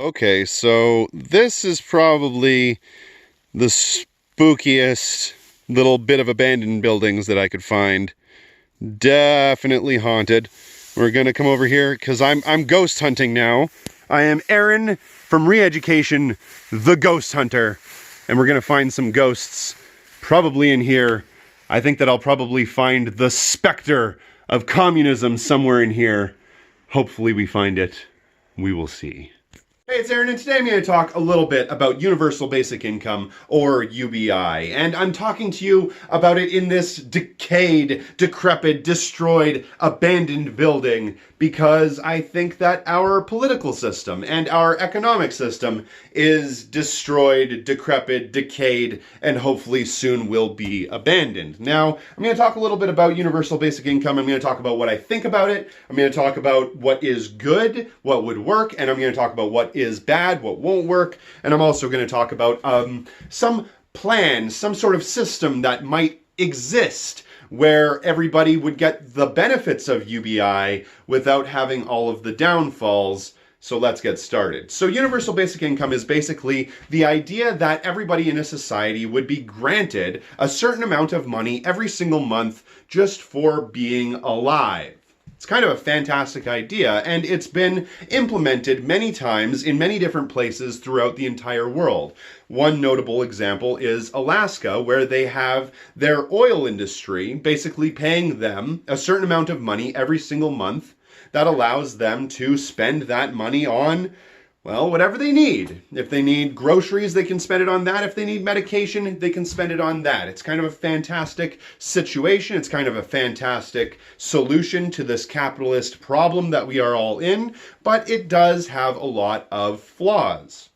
Okay, so this is probably the spookiest little bit of abandoned buildings that I could find. Definitely haunted. We're gonna come over here because I'm ghost hunting now. I am Aaron from Re-Education, the Ghost Hunter, and we're gonna find some ghosts probably in here. I think that I'll probably find the specter of communism somewhere in here. Hopefully we find it. We will see. Hey, it's Aaron, and today I'm going to talk a little bit about Universal Basic Income, or UBI. And I'm talking to you about it in this decayed, decrepit, destroyed, abandoned building because I think that our political system and our economic system is destroyed, decrepit, decayed, and hopefully soon will be abandoned. Now, I'm going to talk a little bit about Universal Basic Income. I'm going to talk about what I think about it. I'm going to talk about what is good, what would work, and I'm going to talk about what is bad, what won't work, and I'm also going to talk about some plan, some sort of system that might exist where everybody would get the benefits of UBI without having all of the downfalls. So let's get started. So Universal Basic Income is basically the idea that everybody in a society would be granted a certain amount of money every single month just for being alive. It's kind of a fantastic idea, and it's been implemented many times in many different places throughout the entire world. One notable example is Alaska, where they have their oil industry basically paying them a certain amount of money every single month that allows them to spend that money on, well, whatever they need. If they need groceries, they can spend it on that. If they need medication, they can spend it on that. It's kind of a fantastic situation. It's kind of a fantastic solution to this capitalist problem that we are all in, but it does have a lot of flaws.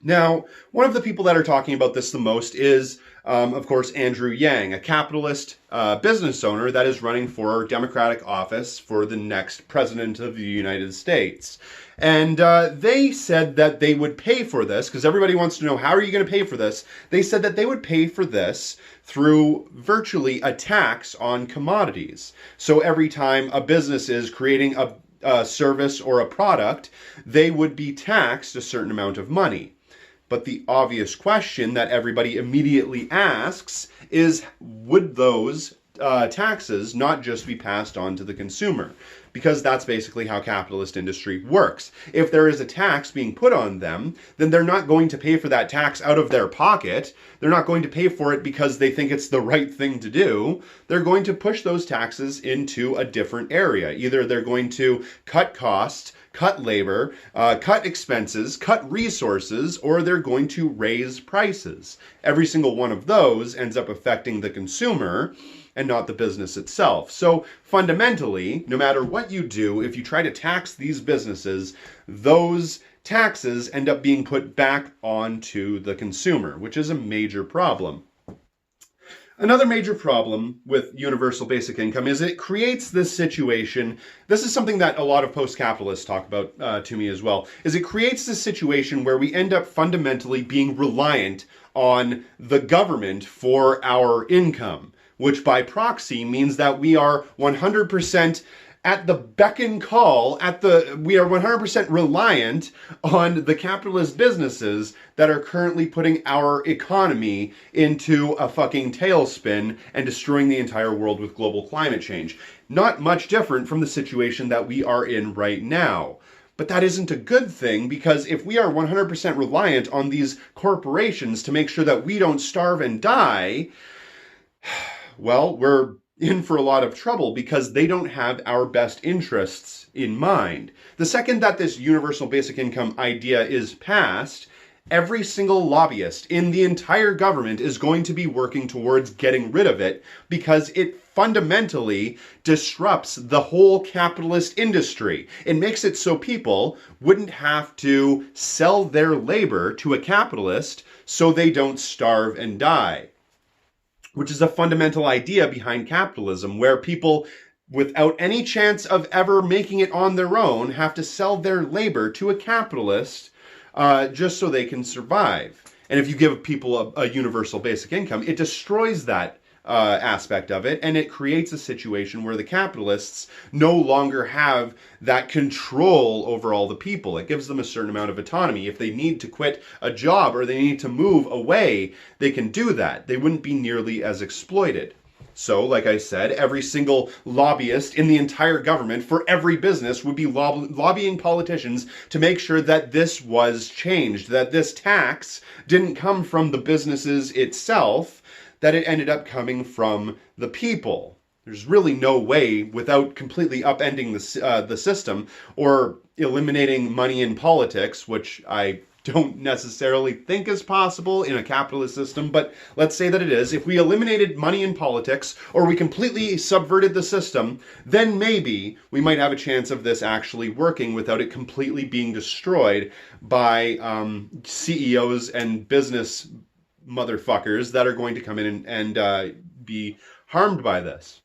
Now, one of the people that are talking about this the most is, of course, Andrew Yang, a capitalist business owner that is running for Democratic office for the next president of the United States. And they said that they would pay for this, because everybody wants to know, how are you going to pay for this? They said that they would pay for this through virtually a tax on commodities. So every time a business is creating a service or a product, they would be taxed a certain amount of money. But the obvious question that everybody immediately asks is, would those taxes not just be passed on to the consumer? Because that's basically how capitalist industry works. If there is a tax being put on them, then they're not going to pay for that tax out of their pocket. They're not going to pay for it because they think it's the right thing to do. They're going to push those taxes into a different area. Either they're going to cut costs, cut labor, cut expenses, cut resources, or they're going to raise prices. Every single one of those ends up affecting the consumer and not the business itself. So fundamentally, no matter what you do, if you try to tax these businesses, those taxes end up being put back onto the consumer, which is a major problem. Another major problem with universal basic income is it creates this situation. This is something that a lot of post-capitalists talk about to me as well, is it creates this situation where we end up fundamentally being reliant on the government for our income, which by proxy means that we are 100% at the beck and call, we are 100% reliant on the capitalist businesses that are currently putting our economy into a fucking tailspin and destroying the entire world with global climate change. Not much different from the situation that we are in right now. But that isn't a good thing, because if we are 100% reliant on these corporations to make sure that we don't starve and die, well, we're in for a lot of trouble because they don't have our best interests in mind. The second that this universal basic income idea is passed, every single lobbyist in the entire government is going to be working towards getting rid of it because it fundamentally disrupts the whole capitalist industry. It makes it so people wouldn't have to sell their labor to a capitalist so they don't starve and die, which is a fundamental idea behind capitalism, where people, without any chance of ever making it on their own, have to sell their labor to a capitalist just so they can survive. And if you give people a universal basic income, it destroys that aspect of it, and it creates a situation where the capitalists no longer have that control over all the people. It gives them a certain amount of autonomy. If they need to quit a job or they need to move away, they can do that. They wouldn't be nearly as exploited. So, like I said, every single lobbyist in the entire government for every business would be lobbying politicians to make sure that this was changed, that this tax didn't come from the businesses itself, that it ended up coming from the people. There's really no way, without completely upending the system or eliminating money in politics, which I don't necessarily think is possible in a capitalist system, but let's say that it is. If we eliminated money in politics, or we completely subverted the system, then maybe we might have a chance of this actually working without it completely being destroyed by CEOs and business motherfuckers that are going to come in and be harmed by this.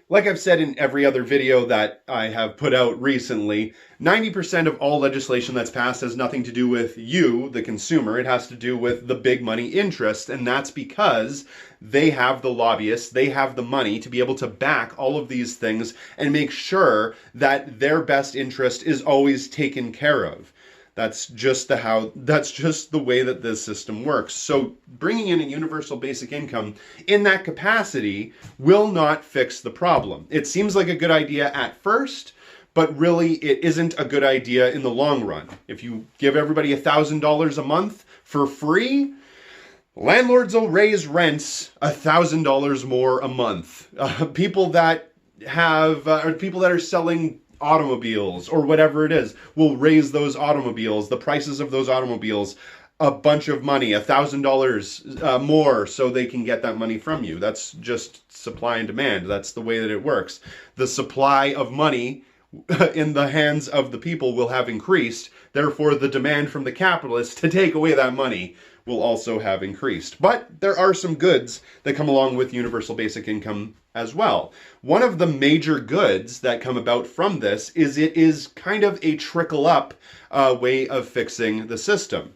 Like I've said in every other video that I have put out recently, 90% of all legislation that's passed has nothing to do with you, the consumer. It has to do with the big money interest, and that's because they have the lobbyists, they have the money to be able to back all of these things and make sure that their best interest is always taken care of. That's just the way that this system works. So bringing in a universal basic income in that capacity will not fix the problem. It seems like a good idea at first, but really it isn't a good idea in the long run. If you give everybody $1,000 a month for free, landlords will raise rents $1,000 more a month. People that are selling automobiles or whatever it is will raise those automobiles, the prices of those automobiles, a bunch of money, $1,000 more, so they can get that money from you. That's just supply and demand. That's the way that it works. The supply of money in the hands of the people will have increased. Therefore, the demand from the capitalists to take away that money will also have increased. But there are some goods that come along with universal basic income as well. One of the major goods that come about from this is it is kind of a trickle-up way of fixing the system.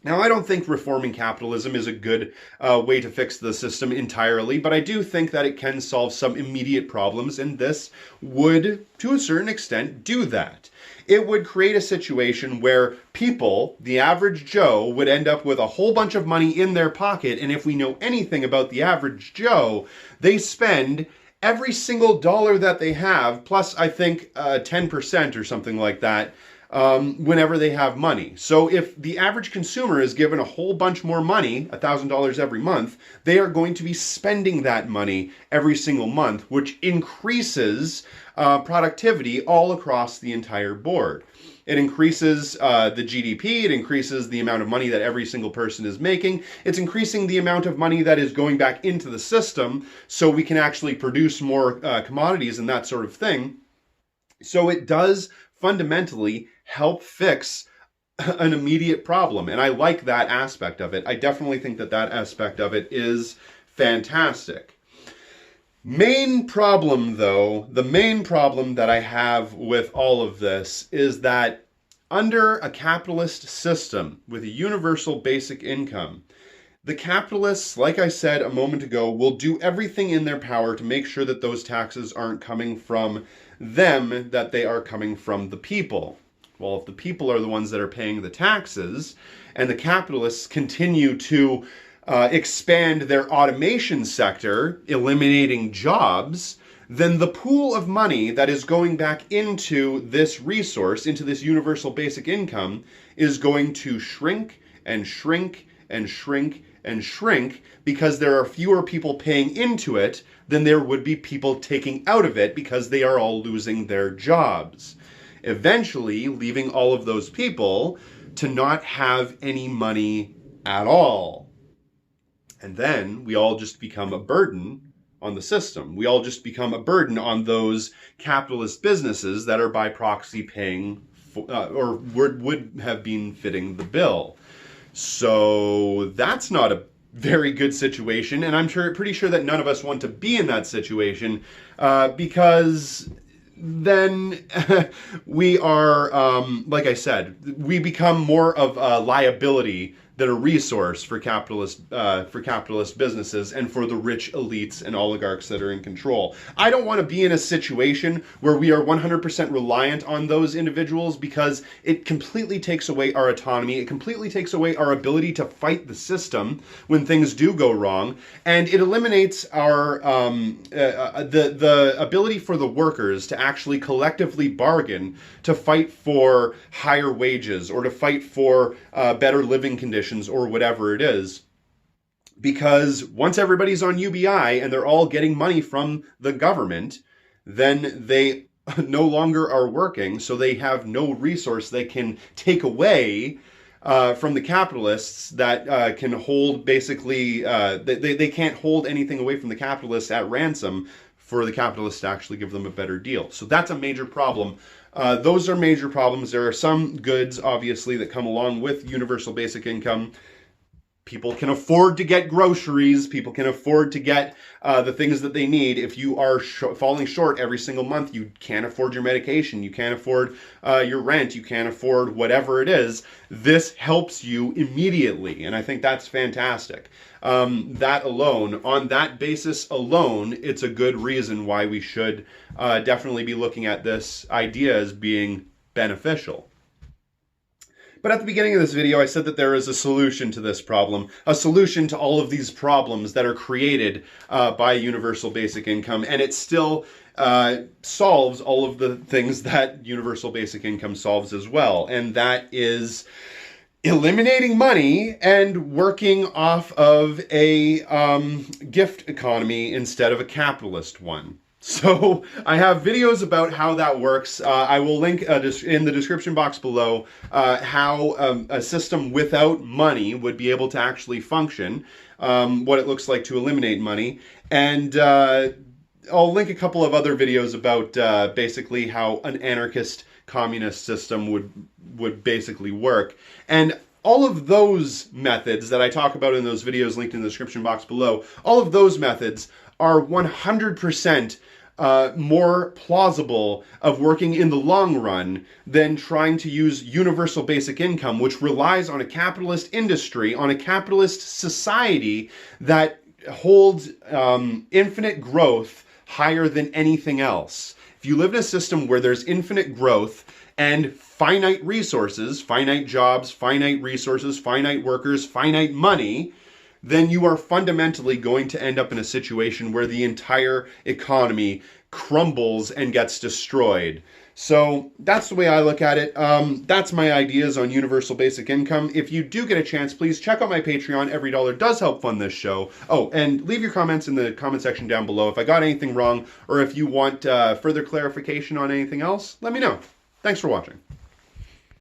Now, I don't think reforming capitalism is a good way to fix the system entirely, but I do think that it can solve some immediate problems, and this would, to a certain extent, do that. It would create a situation where people, the average Joe, would end up with a whole bunch of money in their pocket, and if we know anything about the average Joe, they spend every single dollar that they have, plus I think 10% or something like that, whenever they have money. So if the average consumer is given a whole bunch more money, $1,000 every month, they are going to be spending that money every single month, which increases productivity all across the entire board. It increases the GDP, it increases the amount of money that every single person is making, it's increasing the amount of money that is going back into the system so we can actually produce more commodities and that sort of thing. So it does fundamentally help fix an immediate problem, and I like that aspect of it. I definitely think that that aspect of it is fantastic. Main problem, though, the main problem that I have with all of this is that under a capitalist system with a universal basic income, the capitalists, like I said a moment ago, will do everything in their power to make sure that those taxes aren't coming from them, that they are coming from the people. Well, if the people are the ones that are paying the taxes, and the capitalists continue to expand their automation sector, eliminating jobs, then the pool of money that is going back into this resource, into this universal basic income, is going to shrink and shrink and shrink and shrink because there are fewer people paying into it than there would be people taking out of it because they are all losing their jobs. Eventually, leaving all of those people to not have any money at all. And then we all just become a burden on the system. We all just become a burden on those capitalist businesses that are by proxy paying for, or would have been fitting the bill. So that's not a very good situation, and I'm pretty sure that none of us want to be in that situation because then we are, like I said, we become more of a liability than a resource for capitalist businesses and for the rich elites and oligarchs that are in control. I don't want to be in a situation where we are 100% reliant on those individuals, because it completely takes away our autonomy. It completely takes away our ability to fight the system when things do go wrong, and it eliminates our the ability for the workers to actually collectively bargain to fight for higher wages or to fight for better living conditions or whatever it is. Because once everybody's on UBI and they're all getting money from the government, then they no longer are working, so they have no resource they can take away from the capitalists that can hold basically, they can't hold anything away from the capitalists at ransom for the capitalists to actually give them a better deal. So that's a major problem. Those are major problems. There are some goods, obviously, that come along with universal basic income. People can afford to get groceries. People can afford to get the things that they need. If you are falling short every single month, you can't afford your medication, you can't afford your rent, you can't afford whatever it is, this helps you immediately. And I think that's fantastic. That alone, on that basis alone, it's a good reason why we should definitely be looking at this idea as being beneficial. But at the beginning of this video, I said that there is a solution to this problem, a solution to all of these problems that are created by universal basic income, and it still solves all of the things that universal basic income solves as well, and that is eliminating money and working off of a gift economy instead of a capitalist one. So I have videos about how that works. I will link in the description box below how a system without money would be able to actually function, what it looks like to eliminate money, and I'll link a couple of other videos about basically how an anarchist communist system would basically work. And all of those methods that I talk about in those videos linked in the description box below, all of those methods are 100% more plausible of working in the long run than trying to use universal basic income, which relies on a capitalist industry, on a capitalist society that holds infinite growth higher than anything else. If you live in a system where there's infinite growth and finite resources, finite jobs, finite resources, finite workers, finite money, then you are fundamentally going to end up in a situation where the entire economy crumbles and gets destroyed. So that's the way I look at it. That's my ideas on universal basic income. If you do get a chance, please check out my Patreon. Every dollar does help fund this show. Oh, and leave your comments in the comment section down below. If I got anything wrong, or if you want further clarification on anything else, let me know. Thanks for watching.